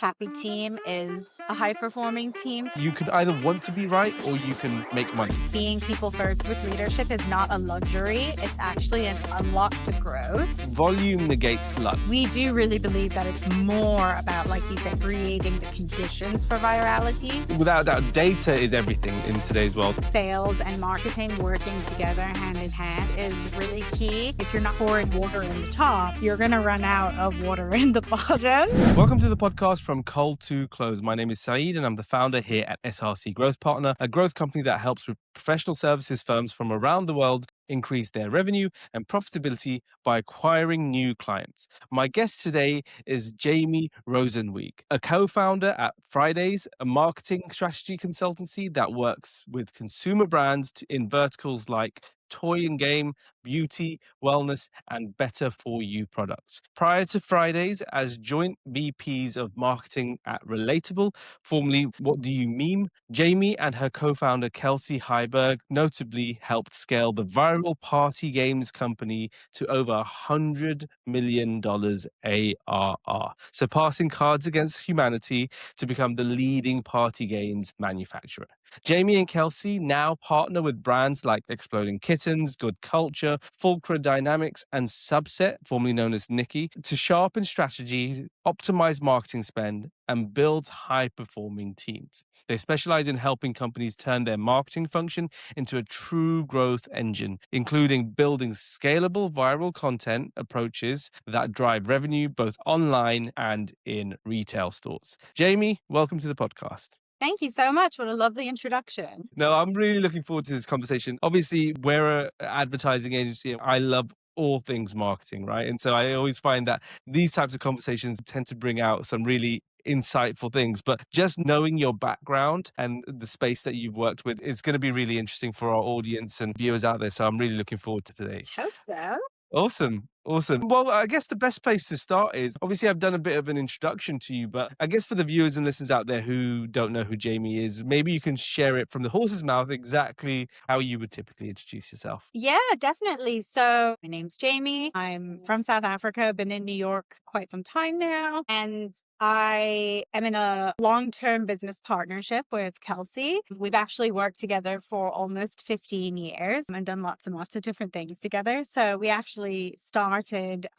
Happy team is a high-performing team. You could either want to be right or you can make money. Being people first with leadership is not a luxury. It's actually an unlock to growth. Volume negates luck. We do really believe that it's more about, like you said, creating the conditions for virality. Without doubt, data is everything in today's world. Sales and marketing working together hand in hand is really key. If you're not pouring water in the top, you're going to run out of water in the bottom. Welcome to the podcast From Cold to Close. My name is Saeed and I'm the founder here at SRC Growth Partner, a growth company that helps with professional services firms from around the world increase their revenue and profitability by acquiring new clients. My guest today is Jamie Rosenzweig, a co-founder at Fridays, a marketing strategy consultancy that works with consumer brands in verticals like toy and game, beauty, wellness, and better for you products. Prior to Fridays, as joint VPs of marketing at Relatable, formerly What Do You Meme, Jamie and her co-founder Kelsey Hyberg notably helped scale the viral party games company to over $100 million ARR, surpassing Cards Against Humanity to become the leading party games manufacturer. Jamie and Kelsey now partner with brands like Exploding Kittens, Good Culture, Fulcrum Dynamics and Subset, formerly known as KNICKEY, to sharpen strategy, optimize marketing spend, and build high-performing teams. They specialize in helping companies turn their marketing function into a true growth engine, including building scalable viral content approaches that drive revenue both online and in retail stores. Jamie, welcome to the podcast. Thank you so much. What a lovely introduction. No, I'm really looking forward to this conversation. Obviously, we're an advertising agency. I love all things marketing, right? And so I always find that these types of conversations tend to bring out some really insightful things. But just knowing your background and the space that you've worked with is going to be really interesting for our audience and viewers out there. So I'm really looking forward to today. Hope so. Awesome. Awesome. Well, I guess the best place to start is obviously I've done a bit of an introduction to you, but I guess for the viewers and listeners out there who don't know who Jamie is, maybe you can share it from the horse's mouth exactly how you would typically introduce yourself. Yeah, definitely. So my name's Jamie. I'm from South Africa, been in New York quite some time now. And I am in a long-term business partnership with Kelsey. We've actually worked together for almost 15 years and done lots and lots of different things together. So we actually started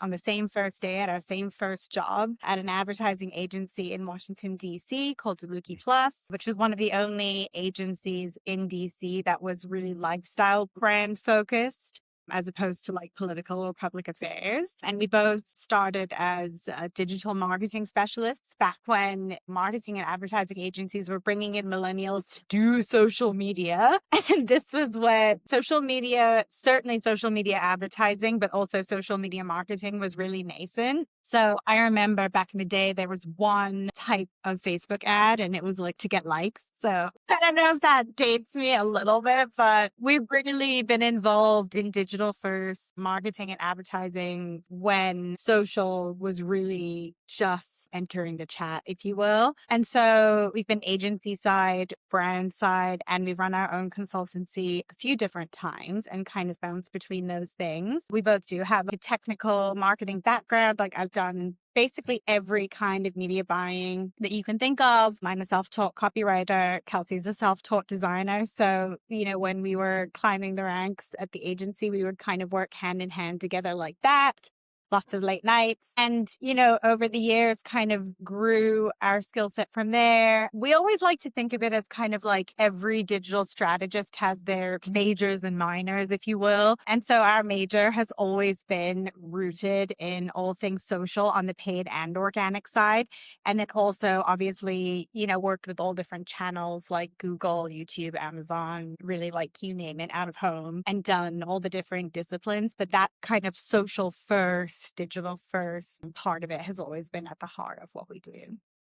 on the same first day at our same first job at an advertising agency in Washington, D.C. called Deluki Plus, which was one of the only agencies in D.C. that was really lifestyle brand focused, as opposed to like political or public affairs. And we both started as digital marketing specialists back when marketing and advertising agencies were bringing in millennials to do social media. And this was when social media, certainly social media advertising, but also social media marketing was really nascent. So I remember back in the day, there was one type of Facebook ad and it was like to get likes. So I don't know if that dates me a little bit, but we've really been involved in digital first marketing and advertising when social was really just entering the chat, if you will. And so we've been agency side, brand side, and we've run our own consultancy a few different times and kind of bounced between those things. We both do have a technical marketing background. Like I've done basically every kind of media buying that you can think of. I'm a self-taught copywriter. Kelsey's a self-taught designer. So, when we were climbing the ranks at the agency, we would kind of work hand in hand together like that. Lots of late nights. And, over the years kind of grew our skill set from there. We always like to think of it as kind of like every digital strategist has their majors and minors, if you will. And so our major has always been rooted in all things social on the paid and organic side. And then also obviously, worked with all different channels like Google, YouTube, Amazon, really like you name it, out of home, and done all the different disciplines. But that kind of social first, digital first part of it has always been at the heart of what we do.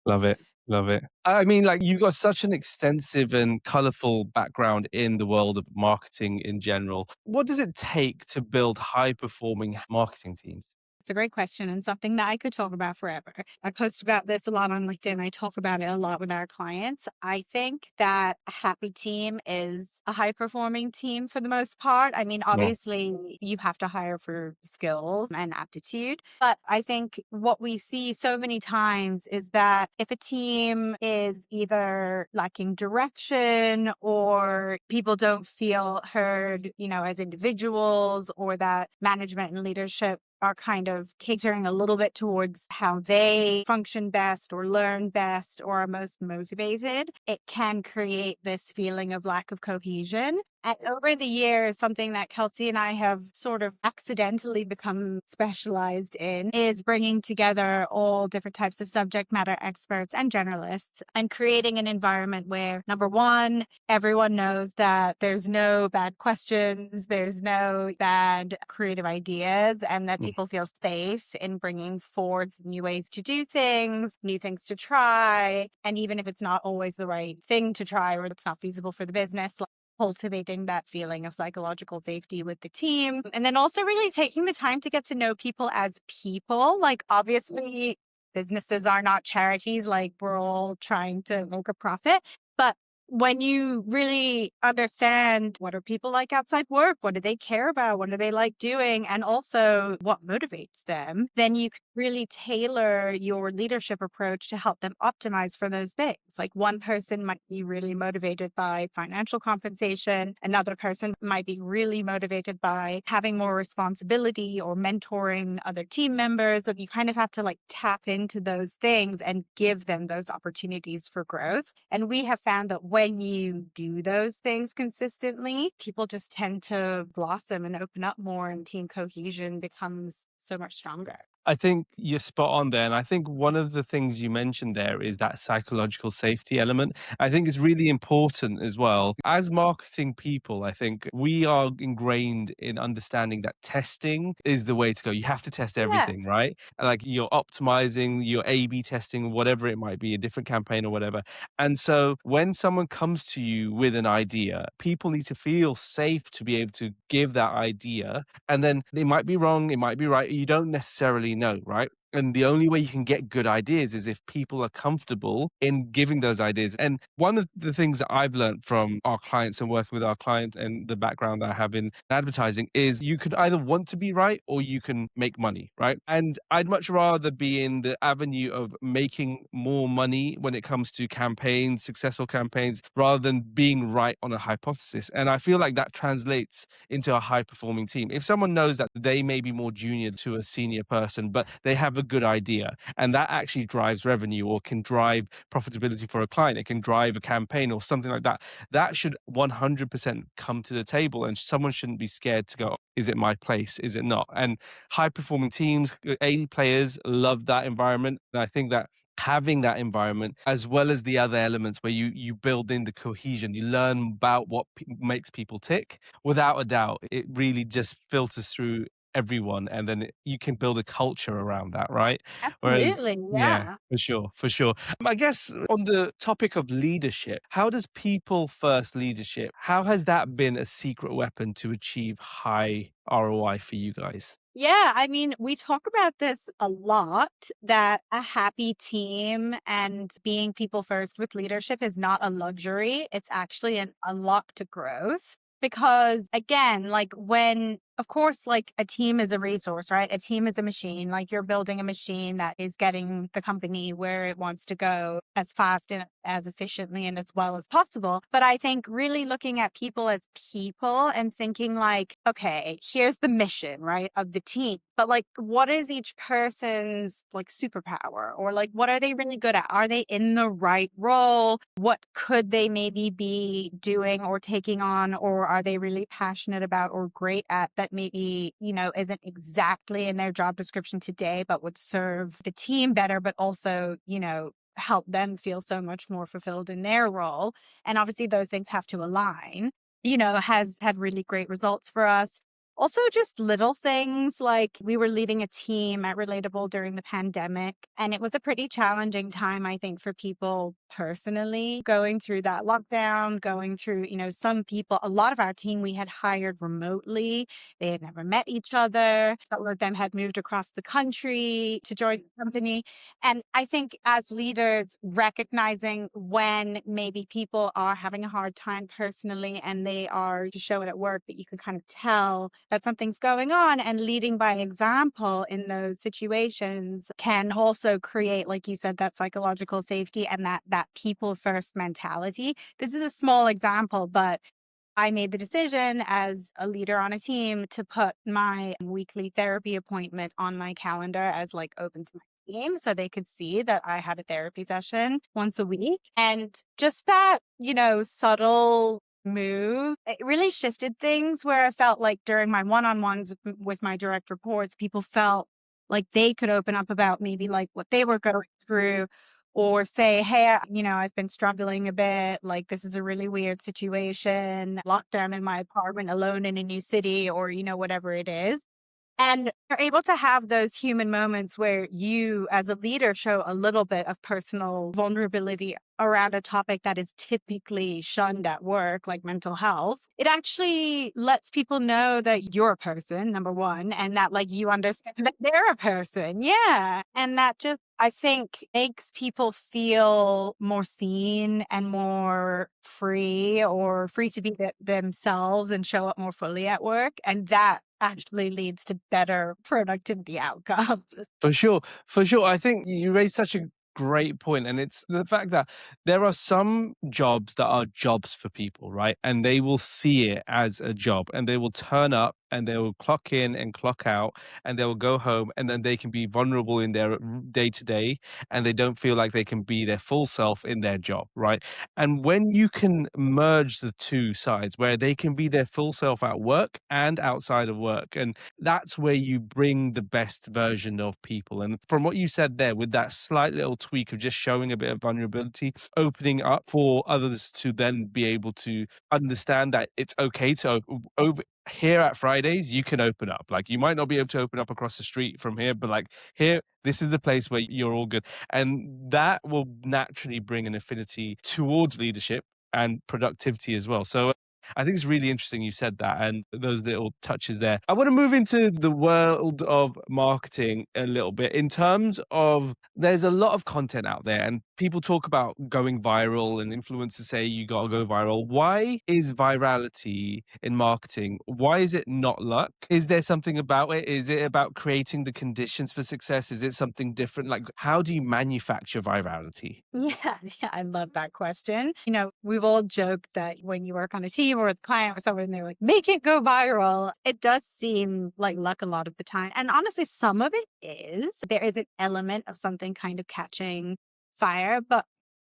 Love it. Love it. I mean, like you've got such an extensive and colorful background in the world of marketing in general. What does it take to build high performing marketing teams? It's a great question and something that I could talk about forever. I post about this a lot on LinkedIn. I talk about it a lot with our clients. I think that a happy team is a high performing team for the most part. I mean, Well, obviously, you have to hire for skills and aptitude. But I think what we see so many times is that if a team is either lacking direction or people don't feel heard, as individuals, or that management and leadership are kind of catering a little bit towards how they function best or learn best or are most motivated, it can create this feeling of lack of cohesion. And over the years, something that Kelsey and I have sort of accidentally become specialized in is bringing together all different types of subject matter experts and generalists and creating an environment where, number one, everyone knows that there's no bad questions, there's no bad creative ideas, and that mm, people feel safe in bringing forth new ways to do things, new things to try. And even if it's not always the right thing to try or it's not feasible for the business, cultivating that feeling of psychological safety with the team. And then also really taking the time to get to know people as people. Like, obviously, businesses are not charities, like, we're all trying to make a profit. But when you really understand what are people like outside work, what do they care about, what do they like doing, and also what motivates them, then you can really tailor your leadership approach to help them optimize for those things. Like, one person might be really motivated by financial compensation, another person might be really motivated by having more responsibility or mentoring other team members. And you kind of have to like tap into those things and give them those opportunities for growth. And we have found that when you do those things consistently, people just tend to blossom and open up more, and team cohesion becomes so much stronger. I think you're spot on there. And I think one of the things you mentioned there is that psychological safety element. I think it's really important as well. As marketing people, I think we are ingrained in understanding that testing is the way to go. You have to test Yeah, everything, right? Like you're optimizing, you're A/B testing, whatever it might be, a different campaign or whatever. And so when someone comes to you with an idea, people need to feel safe to be able to give that idea, and then it might be wrong, it might be right. You don't necessarily know, right? And the only way you can get good ideas is if people are comfortable in giving those ideas. And one of the things that I've learned from our clients and working with our clients and the background that I have in advertising is you could either want to be right or you can make money, right? And I'd much rather be in the avenue of making more money when it comes to campaigns, successful campaigns, rather than being right on a hypothesis. And I feel like that translates into a high performing team. If someone knows that they may be more junior to a senior person, but they have a good idea and that actually drives revenue or can drive profitability for a client, it can drive a campaign or something like that, that should 100% come to the table. And someone shouldn't be scared to go, is it my place? Is it not? And high performing teams, A players love that environment. And I think that having that environment as well as the other elements where you build in the cohesion, you learn about what makes people tick, without a doubt it really just filters through everyone, and then you can build a culture around that, right? Whereas absolutely. yeah, Yeah. for sure, for sure. I guess on the topic of leadership, how does people first leadership, how has that been a secret weapon to achieve high ROI for you guys? Yeah, I mean, we talk about this a lot, that a happy team and being people first with leadership is not a luxury. It's actually an unlock to growth. Because again, like, when, of course, like, a team is a resource, right? A team is a machine. Like, you're building a machine that is getting the company where it wants to go as fast and as efficiently and as well as possible. But I think really looking at people as people and thinking like, okay, here's the mission, right, of the team. But like, what is each person's like superpower, or like, what are they really good at? Are they in the right role? What could they maybe be doing or taking on, or are they really passionate about or great at that maybe, isn't exactly in their job description today, but would serve the team better, but also, help them feel so much more fulfilled in their role. And obviously those things have to align, has had really great results for us. Also, just little things like we were leading a team at Relatable during the pandemic, and it was a pretty challenging time, I think, for people personally going through that lockdown, going through, some people, a lot of our team we had hired remotely. They had never met each other. Some of them had moved across the country to join the company. And I think as leaders, recognizing when maybe people are having a hard time personally and they are to show it at work, but you can kind of tell that something's going on, and leading by example in those situations can also create, like you said, that psychological safety and that people first mentality. This is a small example, but I made the decision as a leader on a team to put my weekly therapy appointment on my calendar as like open to my team so they could see that I had a therapy session once a week. And just that, subtle move, it really shifted things where I felt like during my one-on-ones with my direct reports, people felt like they could open up about maybe like what they were going through or say, hey, I've been struggling a bit. Like, this is a really weird situation, lockdown in my apartment alone in a new city, or, whatever it is. And you're able to have those human moments where you, as a leader, show a little bit of personal vulnerability around a topic that is typically shunned at work, like mental health. It actually lets people know that you're a person, number one, and that like you understand that they're a person. Yeah. And that just, I think, makes people feel more seen and more free, or free to be themselves and show up more fully at work. And that actually leads to better productivity outcomes. For sure. For sure. I think you raised such a great point, and it's the fact that there are some jobs that are jobs for people, right? And they will see it as a job, and they will turn up and they will clock in and clock out, and they will go home, and then they can be vulnerable in their day to day, and they don't feel like they can be their full self in their job, right? And when you can merge the two sides where they can be their full self at work and outside of work, and that's where you bring the best version of people. And from what you said there, with that slight little tweak of just showing a bit of vulnerability, opening up for others to then be able to understand that it's okay to over here at Fridays, you can open up. Like, you might not be able to open up across the street from here, but like here, this is the place where you're all good. And that will naturally bring an affinity towards leadership and productivity as well. So I think it's really interesting you said that and those little touches there. I want to move into the world of marketing a little bit in terms of there's a lot of content out there and people talk about going viral and influencers say you got to go viral. Why is virality in marketing? Why is it not luck? Is there something about it? Is it about creating the conditions for success? Is it something different? Like, how do you manufacture virality? Yeah, yeah, I love that question. We've all joked that when you work on a team or with a client or someone, they're like, make it go viral. It does seem like luck a lot of the time. And honestly, some of it is. There is an element of something kind of catching fire, but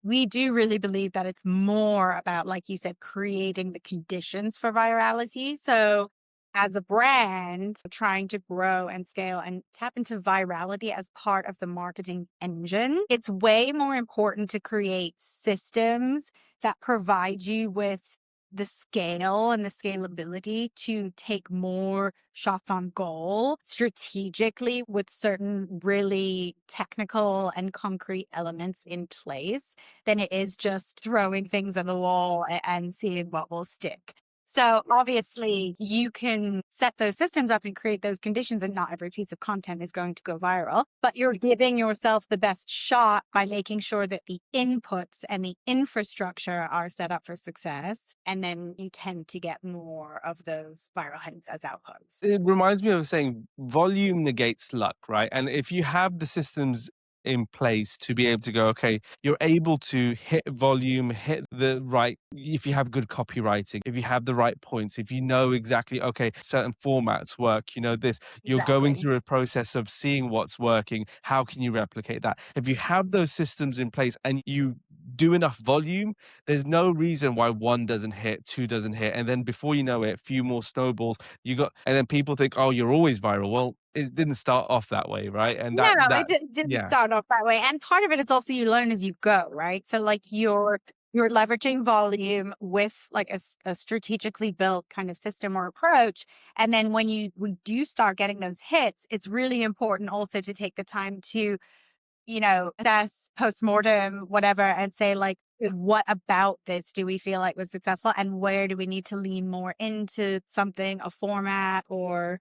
we do really believe that it's more about, like you said, creating the conditions for virality. So as a brand trying to grow and scale and tap into virality as part of the marketing engine, it's way more important to create systems that provide you with the scale and the scalability to take more shots on goal strategically with certain really technical and concrete elements in place than it is just throwing things at the wall and seeing what will stick. So obviously you can set those systems up and create those conditions, and not every piece of content is going to go viral, but you're giving yourself the best shot by making sure that the inputs and the infrastructure are set up for success. And then you tend to get more of those viral hits as outputs. It reminds me of saying volume negates luck, right? And if you have the systems in place to be able to go, okay, you're able to hit volume, hit the right, if you have good copywriting, if you have the right points, if you know exactly, okay, certain formats work, this, you're going Exactly. through a process of seeing what's working. How can you replicate that? If you have those systems in place and you do enough volume, there's no reason why one doesn't hit, two doesn't hit. And then before you know it, a few more snowballs, and then people think, oh, you're always viral. Well, it didn't start off that way, right? And No, it that, didn't yeah. start off that way. And part of it is also you learn as you go, right? So like you're leveraging volume with like a strategically built kind of system or approach. And then when we do start getting those hits, it's really important also to take the time to, assess postmortem, whatever, and say like, what about this do we feel like was successful, and where do we need to lean more into something, a format or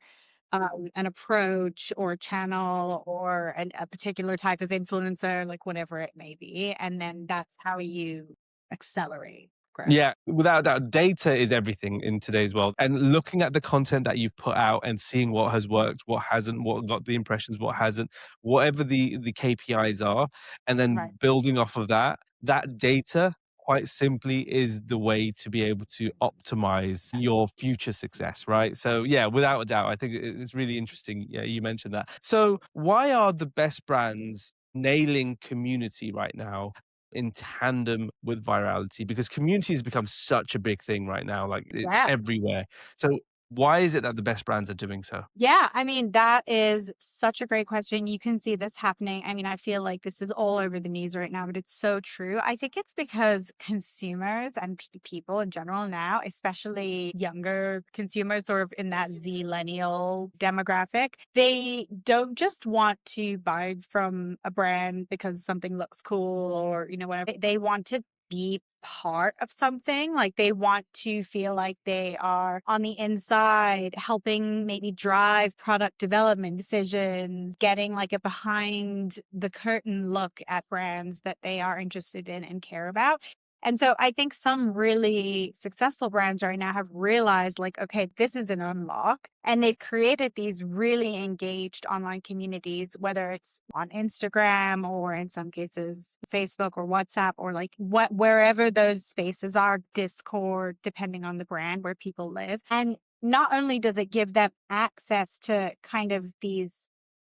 an approach or channel or a particular type of influencer, like whatever it may be. And then that's how you accelerate growth. Yeah, without a doubt, data is everything in today's world. And looking at the content that you've put out and seeing what has worked, what hasn't, what got the impressions, what hasn't, whatever the KPIs are, and then Right. building off of that, that data quite simply is the way to be able to optimize your future success, right? So yeah, without a doubt, I think it's really interesting. Yeah, you mentioned that. So why are the best brands nailing community right now in tandem with virality? Because community has become such a big thing right now, like it's Yeah. everywhere. So why is it that the best brands are doing so? Yeah, I mean, that is such a great question. You can see this happening. I mean, I feel like this is all over the news right now, but it's so true. I think it's because consumers and people in general now, especially younger consumers, sort of in that Zillennial demographic, they don't just want to buy from a brand because something looks cool or, whatever. They want to be part of something. Like they want to feel like they are on the inside, helping maybe drive product development decisions, getting like a behind the curtain look at brands that they are interested in and care about. And so I think some really successful brands right now have realized like, okay, this is an unlock. And they've created these really engaged online communities, whether it's on Instagram or in some cases Facebook or WhatsApp or like wherever those spaces are, Discord, depending on the brand where people live. And not only does it give them access to kind of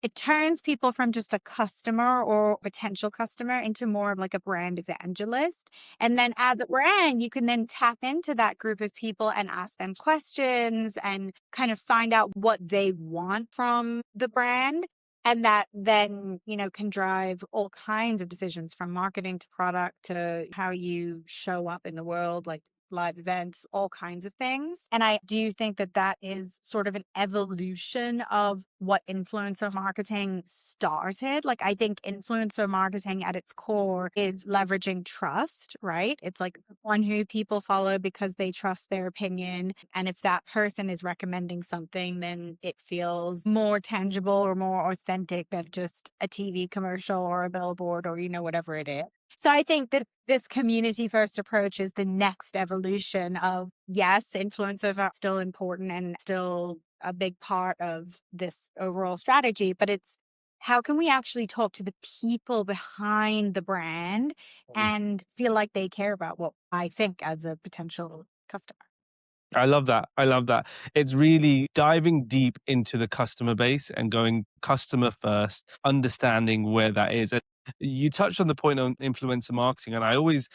it turns people from just a customer or potential customer into more of like a brand evangelist. And then as a brand, you can then tap into that group of people and ask them questions and kind of find out what they want from the brand. And that then, can drive all kinds of decisions from marketing to product to how you show up in the world, like live events, all kinds of things. And I do think that that is sort of an evolution of what influencer marketing started. Like, I think influencer marketing at its core is leveraging trust, right? It's like one who people follow because they trust their opinion. And if that person is recommending something, then it feels more tangible or more authentic than just a TV commercial or a billboard or, whatever it is. So I think that this community first approach is the next evolution of, yes, influencers are still important and still a big part of this overall strategy, but it's how can we actually talk to the people behind the brand and feel like they care about what I think as a potential customer? I love that. I love that. It's really diving deep into the customer base and going customer first, understanding where that is. And you touched on the point on influencer marketing, and it always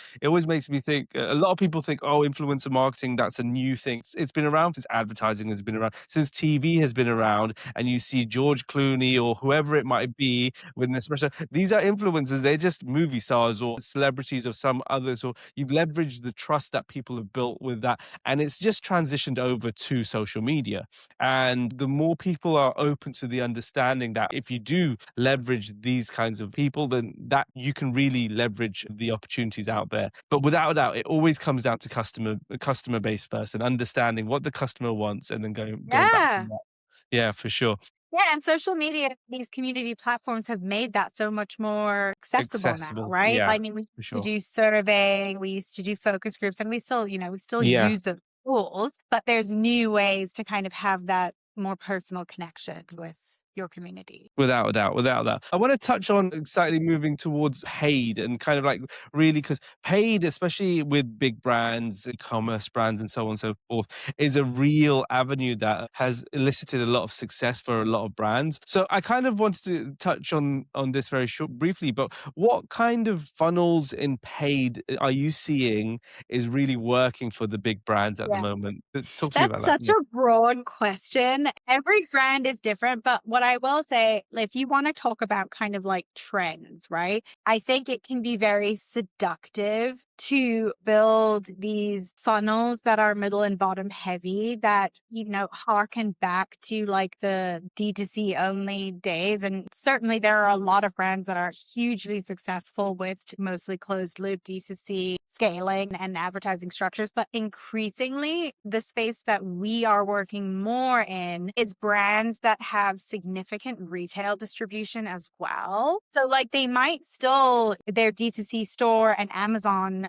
makes me think. A lot of people think, oh, influencer marketing, that's a new thing. It's been around since advertising has been around, since TV has been around, and you see George Clooney or whoever it might be with an espresso. These are influencers. They're just movie stars or celebrities of some others. Or you've leveraged the trust that people have built with that, and it's just transitioned over to social media. And the more people are open to the understanding that if you do leverage these kinds of people, then that you can really leverage the opportunities out there. But without a doubt, it always comes down to customer base first and understanding what the customer wants and then going back from Yeah. that. Yeah, for sure. Yeah, and social media, these community platforms have made that so much more accessible now, Accessible. right? Yeah, I mean, we for used to sure. do surveying, we used to do focus groups, and we still Yeah. use the tools, but there's new ways to kind of have that more personal connection with your community. Without a doubt, without that. I want to touch on slightly moving towards paid and kind of like really because paid, especially with big brands, e-commerce brands, and so on and so forth, is a real avenue that has elicited a lot of success for a lot of brands. So I kind of wanted to touch on this very short, briefly. But what kind of funnels in paid are you seeing is really working for the big brands at the Yeah. moment? Talk to me That's about that. such a broad question. Every brand is different, but what what I will say, if you want to talk about kind of like trends, right? I think it can be very seductive to build these funnels that are middle and bottom heavy that, harken back to like the D2C only days. And certainly there are a lot of brands that are hugely successful with mostly closed loop D2C scaling and advertising structures. But increasingly, the space that we are working more in is brands that have significant retail distribution as well. So like they might still, their D2C store and Amazon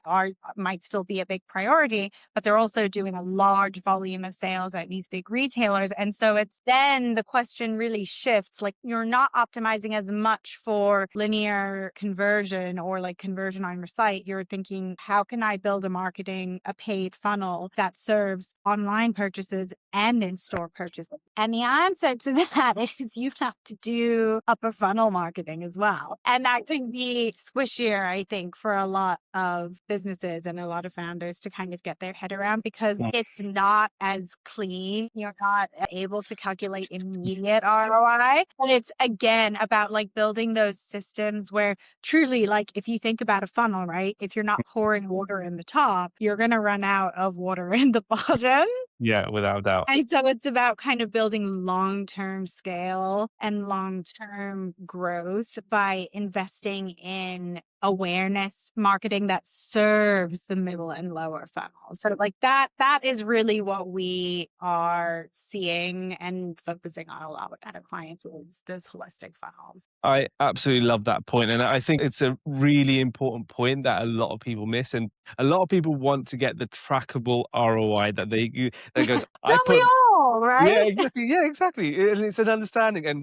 might still be a big priority, but they're also doing a large volume of sales at these big retailers. And so it's then the question really shifts. Like you're not optimizing as much for linear conversion or like conversion on your site. You're thinking, how can I build a paid funnel that serves online purchases and in-store purchases? And the answer to that is you have to do upper funnel marketing as well. And that can be squishier, I think, for a lot of businesses and a lot of founders to kind of get their head around because it's not as clean. You're not able to calculate immediate ROI. But it's again about like building those systems where truly, like if you think about a funnel, right? If you're not pouring water in the top, you're going to run out of water in the bottom. Yeah, without a doubt. And so it's about kind of building long-term scale and long-term growth by investing in awareness marketing that serves the middle and lower funnel. So like that is really what we are seeing and focusing on a lot with our clients is those holistic funnels. I absolutely love that point. And I think it's a really important point that a lot of people miss. And a lot of people want to get the trackable ROI that goes, I Don't we put all, yeah, right? exactly. Yeah, exactly. And it's an understanding. And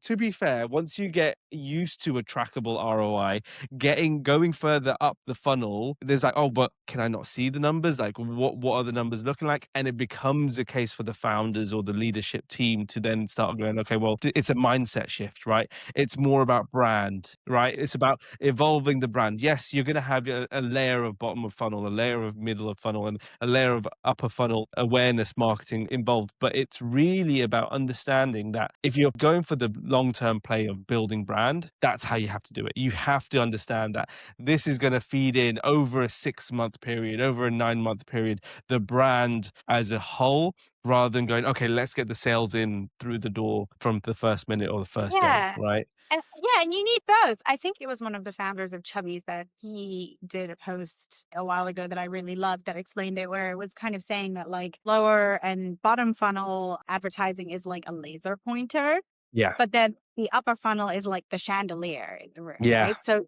to be fair, once you get used to a trackable ROI, going further up the funnel, there's like, oh, but can I not see the numbers? Like, what are the numbers looking like? And it becomes a case for the founders or the leadership team to then start going, okay, well, it's a mindset shift, right? It's more about brand, right? It's about evolving the brand. Yes, you're going to have a layer of bottom of funnel, a layer of middle of funnel, and a layer of upper funnel awareness marketing involved. But it's really about understanding that if you're going for the long-term play of building brand, that's how you have to do it. You have to understand that this is going to feed in over a 6-month period, over a 9-month period, the brand as a whole, rather than going, okay, let's get the sales in through the door from the first minute or the first day, Yeah. right? And you need both. I think it was one of the founders of Chubby's that he did a post a while ago that I really loved that explained it, where it was kind of saying that like lower and bottom funnel advertising is like a laser pointer, Yeah. but then the upper funnel is like the chandelier in the room, Yeah. right? So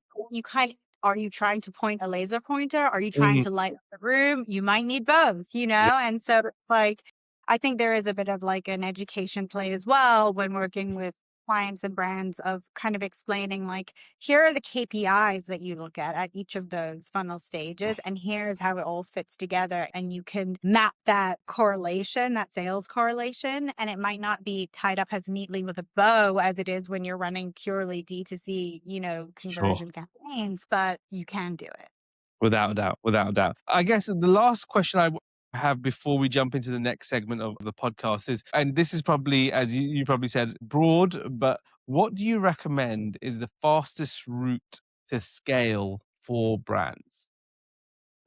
are you trying to point a laser pointer? Are you trying Mhm. to light up the room? You might need both, Yeah. And so like, I think there is a bit of like an education play as well when working with clients and brands of kind of explaining like, here are the KPIs that you look at each of those funnel stages. And here's how it all fits together. And you can map that correlation, that sales correlation. And it might not be tied up as neatly with a bow as it is when you're running purely D2C, Sure. conversion campaigns, but you can do it. Without a doubt, without a doubt. I guess the last question I have before we jump into the next segment of the podcast is, and this is probably, as you probably said, broad, but what do you recommend is the fastest route to scale for brands?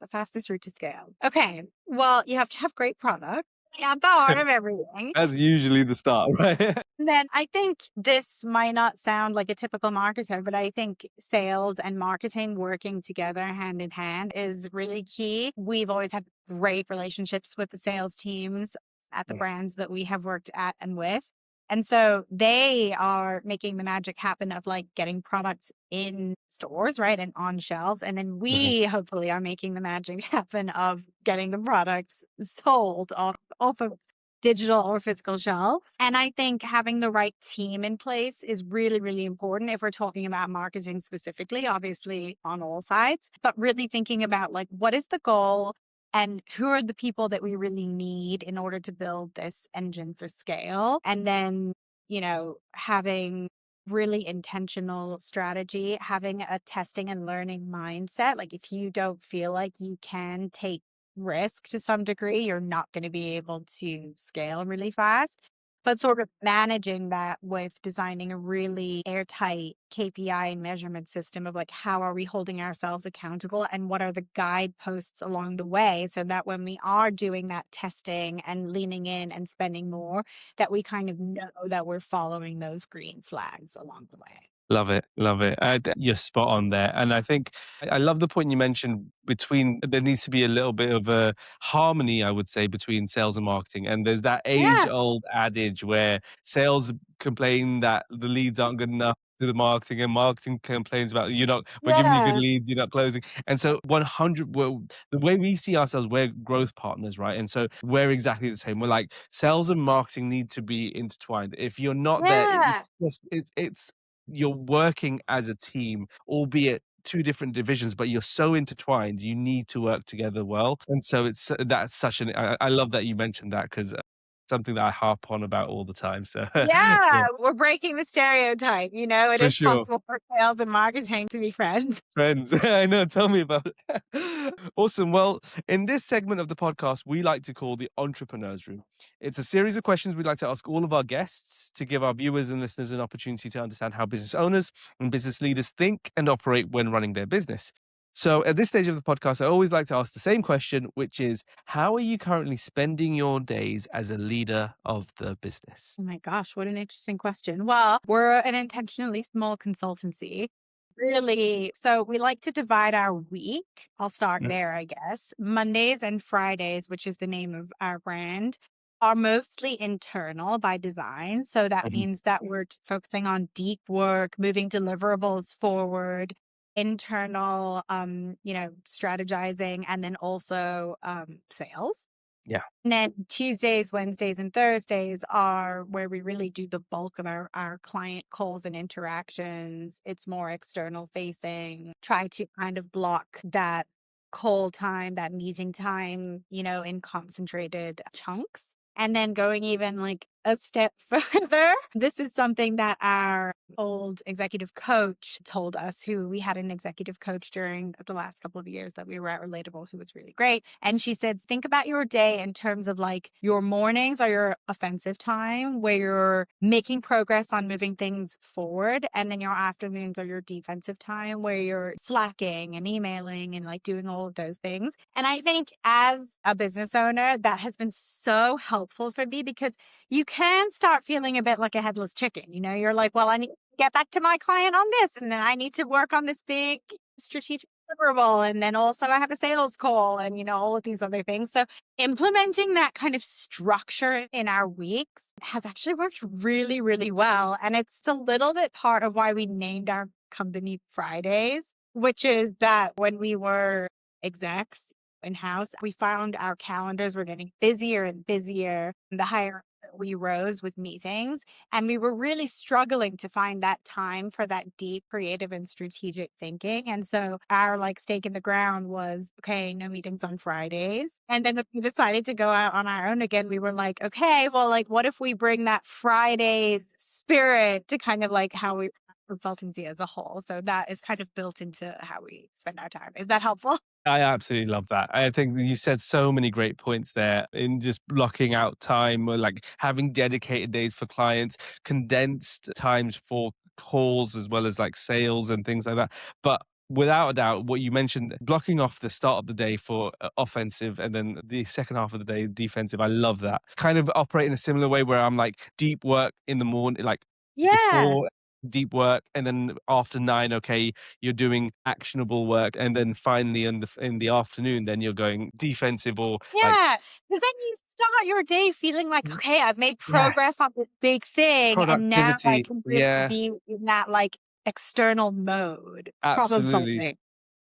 The fastest route to scale. Okay. Well, you have to have great product at the heart of everything. That's usually the start, right? Then I think this might not sound like a typical marketer, but I think sales and marketing working together hand in hand is really key. We've always had great relationships with the sales teams at the Yeah. brands that we have worked at and with. And so they are making the magic happen of like getting products in stores, right? And on shelves. And then Mhm. we hopefully are making the magic happen of getting the products sold off of digital or physical shelves. And I think having the right team in place is really, really important if we're talking about marketing specifically, obviously on all sides, but really thinking about like, what is the goal? And who are the people that we really need in order to build this engine for scale? And then, having really intentional strategy, having a testing and learning mindset. Like if you don't feel like you can take risk to some degree, you're not going to be able to scale really fast. but sort of managing that with designing a really airtight KPI and measurement system of like, how are we holding ourselves accountable and what are the guideposts along the way so that when we are doing that testing and leaning in and spending more, that we kind of know that we're following those green flags along the way. Love it, love it. You're spot on there. And I think I love the point you mentioned between there needs to be a little bit of a harmony, I would say, between sales and marketing. And there's that Yeah. age-old adage where sales complain that the leads aren't good enough to the marketing, and marketing complains about you're not we're giving you good Yeah. leads, you're not closing. And so 100 well, the way we see ourselves, we're growth partners, right? And so we're exactly the same. We're like sales and marketing need to be intertwined. If you're not there, Yeah. it's you're working as a team, albeit two different divisions, but you're so intertwined. You need to work together well, and so it's that's such an. I love that you mentioned that because something that I harp on about all the time. So Yeah. yeah, We're breaking the stereotype. It for is sure. possible for sales and marketing to be friends. Friends. I know. Tell me about it. Awesome. Well, in this segment of the podcast, we like to call the Entrepreneur's Room. It's a series of questions we'd like to ask all of our guests to give our viewers and listeners an opportunity to understand how business owners and business leaders think and operate when running their business. So, at this stage of the podcast, I always like to ask the same question, which is how are you currently spending your days as a leader of the business? Oh my gosh, what an interesting question. Well, we're an intentionally small consultancy. Really, so we like to divide our week. I'll start Mm, there, I guess. Mondays and Fridays, which is the name of our brand, are mostly internal by design. So that mhm. means that we're focusing on deep work, moving deliverables forward, internal, strategizing, and then also sales. Yeah. And then Tuesdays, Wednesdays, and Thursdays are where we really do the bulk of our client calls and interactions. It's more external facing. Try to kind of block that call time, that meeting time, in concentrated chunks. And then going even like a step further, this is something that our old executive coach told us, who we had an executive coach during the last couple of years that we were at Relatable, who was really great. And she said, think about your day in terms of like your mornings are your offensive time where you're making progress on moving things forward. And then your afternoons are your defensive time where you're slacking and emailing and like doing all of those things. And I think as a business owner, that has been so helpful for me because you can start feeling a bit like a headless chicken. You're like, well, I need to get back to my client on this, and then I need to work on this big strategic deliverable. And then also I have a sales call and, all of these other things. So implementing that kind of structure in our weeks has actually worked really, really well. And it's a little bit part of why we named our company Fridays, which is that when we were execs in house, we found our calendars were getting busier and busier. The higher we rose with meetings, and we were really struggling to find that time for that deep creative and strategic thinking. And so our like stake in the ground was, okay, no meetings on Fridays. And then when we decided to go out on our own again, we were like, okay, well, like what if we bring that Fridays spirit to kind of like how we consultancy as a whole. So that is kind of built into how we spend our time. Is that helpful? I absolutely love that. I think you said so many great points there in just blocking out time or like having dedicated days for clients, condensed times for calls as well as like sales and things like that. But without a doubt, what you mentioned, blocking off the start of the day for offensive and then the second half of the day defensive. I love that. Kind of operate in a similar way where I'm like deep work in the morning, like Yeah. before deep work, and then after 9, okay, you're doing actionable work, and then finally in the afternoon, then you're going defensive or like Yeah. Because then you start your day feeling like, Mm. okay, I've made Yeah, progress on this big thing. And now I productivity. can really Yeah, be in that like external mode, problem absolutely. solving.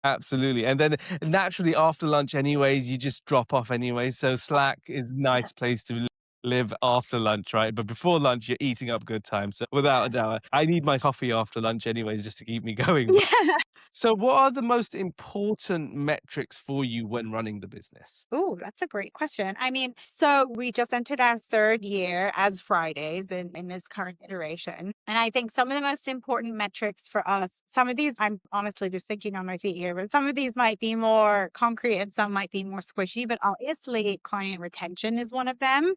Absolutely. And then naturally after lunch anyways, you just drop off anyway. So Slack is a nice place to live after lunch, right? But before lunch, you're eating up good time. So without a doubt, I need my coffee after lunch anyways, just to keep me going. Yeah. So what are the most important metrics for you when running the business? Oh, that's a great question. I mean, so we just entered our third year as Fridays in this current iteration. And I think some of the most important metrics for us, some of these, I'm honestly just thinking on my feet here, but some of these might be more concrete and some might be more squishy. But obviously, client retention is one of them.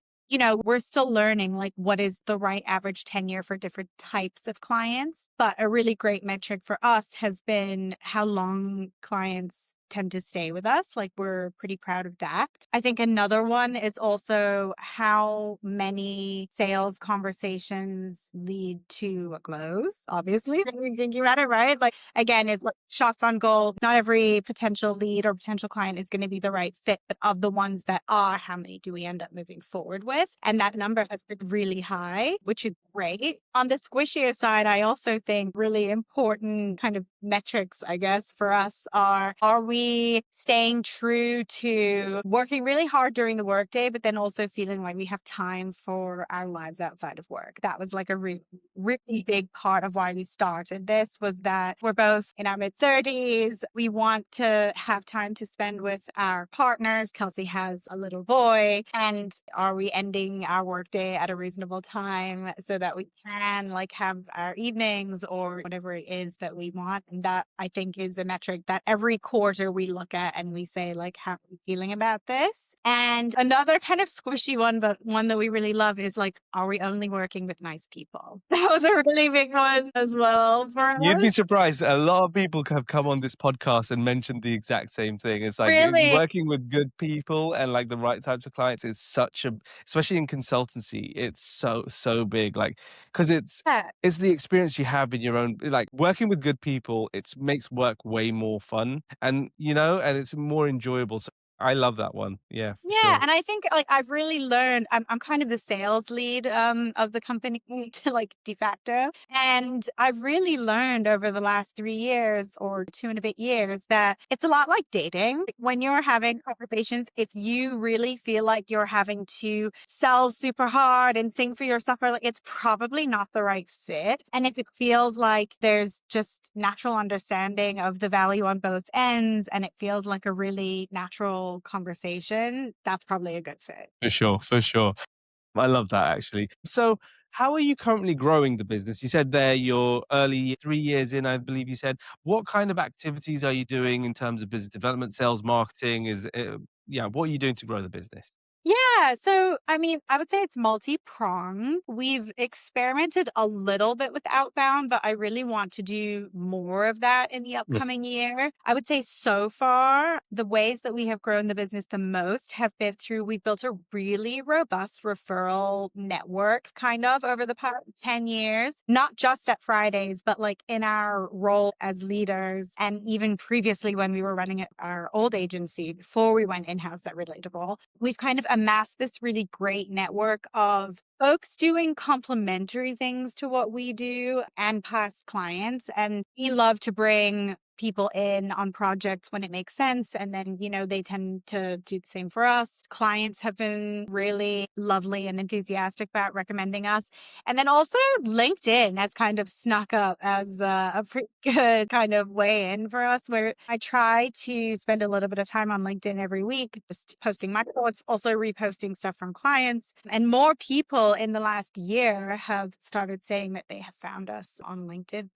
we're still learning like what is the right average tenure for different types of clients. But a really great metric for us has been how long clients tend to stay with us. Like we're pretty proud of that. I think another one is also how many sales conversations lead to a close, obviously. Thinking about it, right? Like again, it's like shots on goal. Not every potential lead or potential client is going to be the right fit, but of the ones that are, how many do we end up moving forward with? And that number has been really high, which is great. On the squishier side, I also think really important kind of metrics, I guess, for us are we staying true to working really hard during the workday, but then also feeling like we have time for our lives outside of work? That was like a really, really big part of why we started this, was that we're both in our mid-30s. We want to have time to spend with our partners. Kelsey has a little boy. And are we ending our workday at a reasonable time so that we can like have our evenings or whatever it is that we want? And that, I think, is a metric that every quarter we look at and we say, like, how are we feeling about this? And another kind of squishy one, but one that we really love, is like, are we only working with nice people? That was a really big one as well for You'd be us. surprised. A lot of people have come on this podcast and mentioned the exact same thing. It's like Really? working with good people and like the right types of clients is such a, especially in consultancy, it's so big. Like, because Yeah. it's the experience you have in your own, like working with good people. It makes work way more fun, and and it's more enjoyable. So I love that one. Yeah, for Yeah, sure. and I think like I've really learned, I'm kind of the sales lead of the company to like de facto. And I've really learned over the last 3 years or 2 and a bit years that it's a lot like dating. Like, when you're having conversations, if you really feel like you're having to sell super hard and sing for yourself, or like it's probably not the right fit. And if it feels like there's just natural understanding of the value on both ends and it feels like a really natural conversation, that's probably a good fit. For sure, for sure. I love that actually. So, how are you currently growing the business? You said there you're early 3 years in, I believe you said. What kind of activities are you doing in terms of business development, sales, marketing? Yeah, what are you doing to grow the business? Yeah. So, I mean, I would say it's multi-pronged. We've experimented a little bit with outbound, but I really want to do more of that in the Mm. upcoming year. I would say so far, the ways that we have grown the business the most have been through, we've built a really robust referral network kind of over the past 10 years, not just at Fridays, but like in our role as leaders. And even previously when we were running at our old agency before we went in-house at Relatable, we've kind of amassed this really great network of folks doing complementary things to what we do and past clients. And we love to bring people in on projects when it makes sense. And then, they tend to do the same for us. Clients have been really lovely and enthusiastic about recommending us. And then also LinkedIn has kind of snuck up as a pretty good kind of way in for us, where I try to spend a little bit of time on LinkedIn every week, just posting my thoughts, also reposting stuff from clients. And more people in the last year have started saying that they have found us on LinkedIn.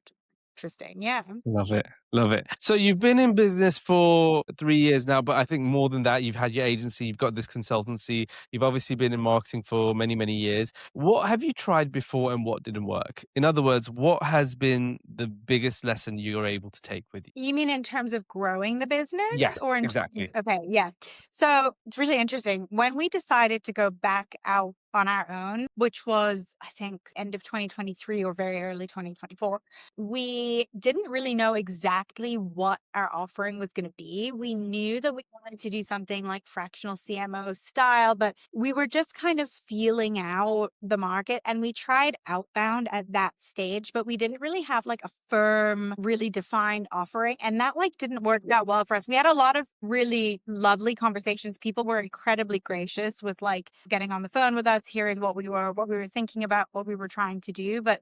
Interesting. Yeah. Love it. Love it. So you've been in business for 3 years now, but I think more than that, you've had your agency, you've got this consultancy, you've obviously been in marketing for many, many years. What have you tried before and what didn't work? In other words, what has been the biggest lesson you're able to take with you? You mean in terms of growing the business Yes, or in terms, exactly. okay, yeah. So it's really interesting. When we decided to go back out on our own, which was, I think, end of 2023 or very early 2024, we didn't really know exactly what our offering was going to be. We knew that we wanted to do something like fractional CMO style, but we were just kind of feeling out the market, and we tried outbound at that stage, but we didn't really have like a firm, really defined offering. And that like didn't work that well for us. We had a lot of really lovely conversations. People were incredibly gracious with like getting on the phone with us, hearing what we were thinking about, what we were trying to do. But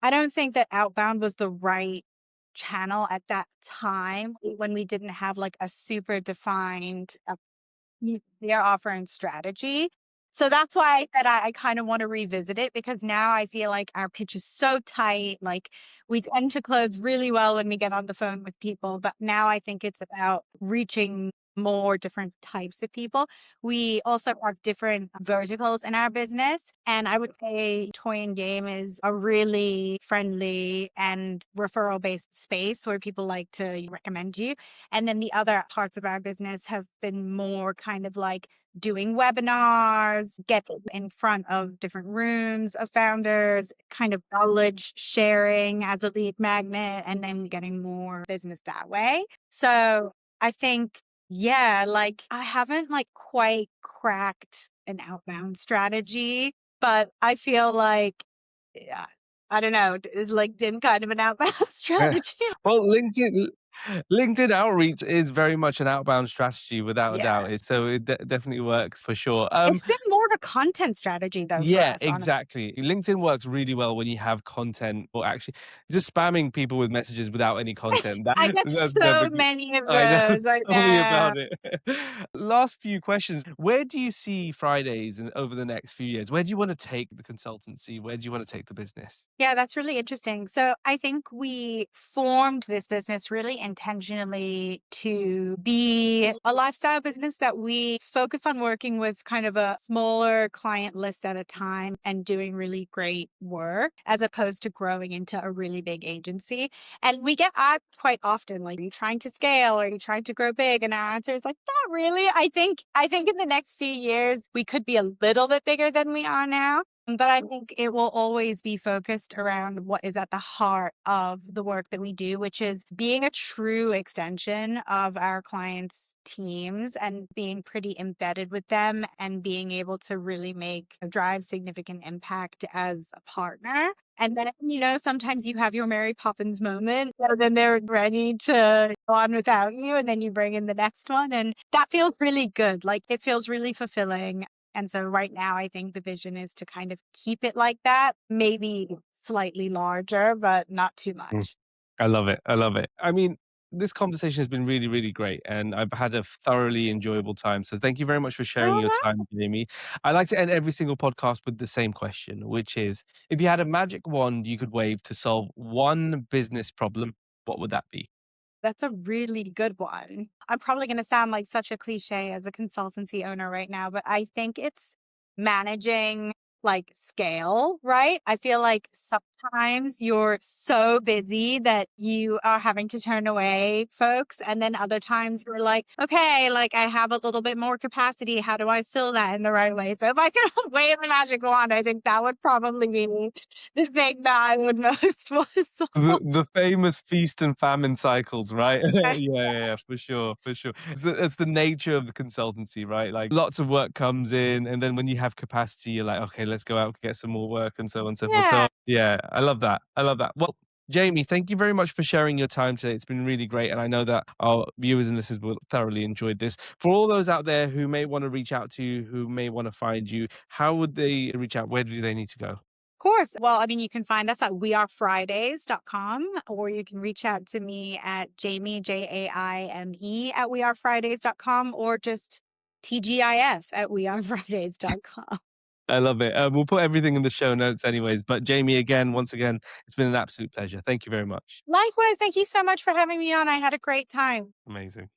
I don't think that outbound was the right channel at that time when we didn't have like a super defined their offer and strategy. So that's why I said I kind of want to revisit it, because now I feel like our pitch is so tight. Like we tend to close really well when we get on the phone with people. But now I think it's about reaching more different types of people. We also have different verticals in our business. And I would say toy and game is a really friendly and referral based space where people like to recommend you. And then the other parts of our business have been more kind of like doing webinars, get in front of different rooms of founders, kind of knowledge sharing as a lead magnet, and then getting more business that way. So I think, yeah, like I haven't like quite cracked an outbound strategy, but I feel like, yeah, I don't know, is LinkedIn kind of an outbound strategy? Well, LinkedIn outreach is very much an outbound strategy without a Yeah. doubt. So it definitely works for sure. It's been more of a content strategy though for Yeah, us, honestly. exactly. LinkedIn works really well when you have content, or actually just spamming people with messages without any content. I get That's never so good. many of I know. those. I Tell me about know. it. Last few questions. Where do you see Fridays over the next few years? Where do you want to take the consultancy? Where do you want to take the business? Yeah, that's really interesting. So I think we formed this business really intentionally to be a lifestyle business that we focus on working with kind of a smaller client list at a time and doing really great work as opposed to growing into a really big agency. And we get asked quite often, like, are you trying to scale? Or are you trying to grow big? And our answer is like, not really. I think in the next few years, we could be a little bit bigger than we are now. But I think it will always be focused around what is at the heart of the work that we do, which is being a true extension of our clients' teams and being pretty embedded with them and being able to really drive significant impact as a partner. And then, sometimes you have your Mary Poppins moment, and then they're ready to go on without you, and then you bring in the next one. And that feels really good. Like it feels really fulfilling. And so right now, I think the vision is to kind of keep it like that, maybe slightly larger, but not too Mm. much. I love it. I love it. I mean, this conversation has been really, really great, and I've had a thoroughly enjoyable time. So thank you very much for sharing your Uh-huh. time, Jamie. I like to end every single podcast with the same question, which is, if you had a magic wand you could wave to solve one business problem, what would that be? That's a really good one. I'm probably going to sound like such a cliche as a consultancy owner right now, but I think it's managing like scale, right? I feel like sometimes you're so busy that you are having to turn away folks. And then other times you're like, okay, like I have a little bit more capacity. How do I fill that in the right way? So if I could wave a magic wand, I think that would probably be the thing that I would most want to solve. The famous feast and famine cycles, right? Yeah, yeah, yeah, for sure, for sure. It's the nature of the consultancy, right? Like lots of work comes in, and then when you have capacity, you're like, okay, let's go out and get some more work, and so on and so forth. Yeah. So yeah, I love that. I love that. Well, Jamie, thank you very much for sharing your time today. It's been really great, and I know that our viewers and listeners will thoroughly enjoyed this. For all those out there who may want to reach out to you, who may want to find you, how would they reach out? Where do they need to go? Course. Well, I mean, you can find us at wearefridays.com, or you can reach out to me at Jamie, Jaime at wearefridays.com, or just TGIF at wearefridays.com. I love it. We'll put everything in the show notes anyways. But Jamie, again, once again, it's been an absolute pleasure. Thank you very much. Likewise, thank you so much for having me on. I had a great time. Amazing.